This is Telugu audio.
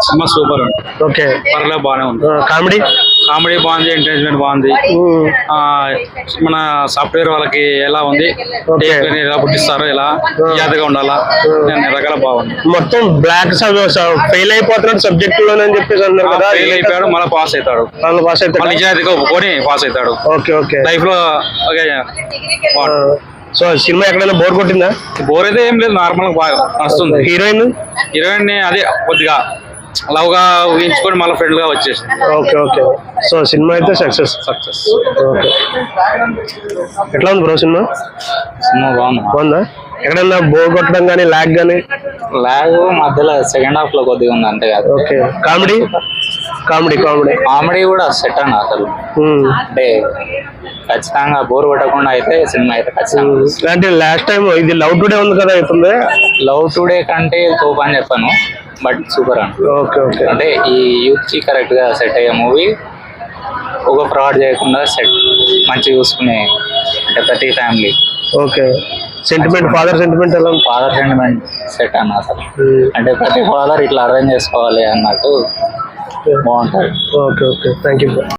సినిమా సూపర్ అండి. ఓకే, పర్లేదు బాగానే ఉంది. కామెడీ కామెడీ బాగుంది, ఎంటర్టైన్మెంట్ బాగుంది. మన సాఫ్ట్వేర్ వాళ్ళకి ఎలా ఉంది, ఎలా పుట్టిస్తారో, ఎలా జాగ్రత్తగా ఉండాలా, అన్ని రకాల బాగుంది. మొత్తం బ్లాక్ ఫెయిల్ అయిపోతున్నాడు సబ్జెక్ట్ లోనే చెప్పేసి అన్నారు కదా. ఫెయిల్ అయిపోయాడు, మళ్ళీ పాస్ అవుతాడు. పాస్ అవుతాడు, నిజాయితీగా ఒప్పుకొని పాస్ అవుతాడు. Okay okay. లైఫ్ లో సో సినిమా ఎక్కడైనా బోర్ కొట్టిందా? బోర్ అయితే ఏం లేదు, నార్మల్ బాగా నడుస్తుంది. హీరోయిన్ అదే కొద్దిగా లవ్ గా ఊహించుకొని మళ్ళీ ఫ్రెండ్ గా వచ్చేసి. Okay okay. సో సినిమా అయితే సక్సెస్. ఓకే, ఎట్లా ఉంది బ్రో సినిమా? సినిమా బాగుందా? ఎక్కడన్నా బోర్ కొట్టడం కానీ లాగ్ కానీ? లాగ్ మధ్యలో సెకండ్ హాఫ్ లో కొద్దిగా ఉంది అంతే కాదు. Okay, comedy comedy comedy comedy కూడా సెట్ అన్న అసలు. అంటే ఖచ్చితంగా బోర్ కొట్టకుండా అయితే సినిమా అయితే ఖచ్చితంగా. అంటే లాస్ట్ టైం ఇది లవ్ టుడే ఉంది కదా, అవుతుంది. లవ్ టుడే కంటే తోపు అని చెప్పాను, బట్ సూపర్ అండి. Okay okay. అంటే ఈ యూత్ కి కరెక్ట్ గా సెట్ అయ్యే మూవీ. ఒక ఫ్రాడ్ చేయకుండా సెట్ మంచిగా చూసుకునే అంటే ప్రతి family. Okay, sentiment father sentiment ఎలా? ఫాదర్ సెంటిమెంట్ సెట్ అన్న అసలు. అంటే ప్రతి ఫాదర్ ఇట్లా అరేంజ్ చేసుకోవాలి అన్నట్టు బాగుంటుంది. Okay okay, thank you.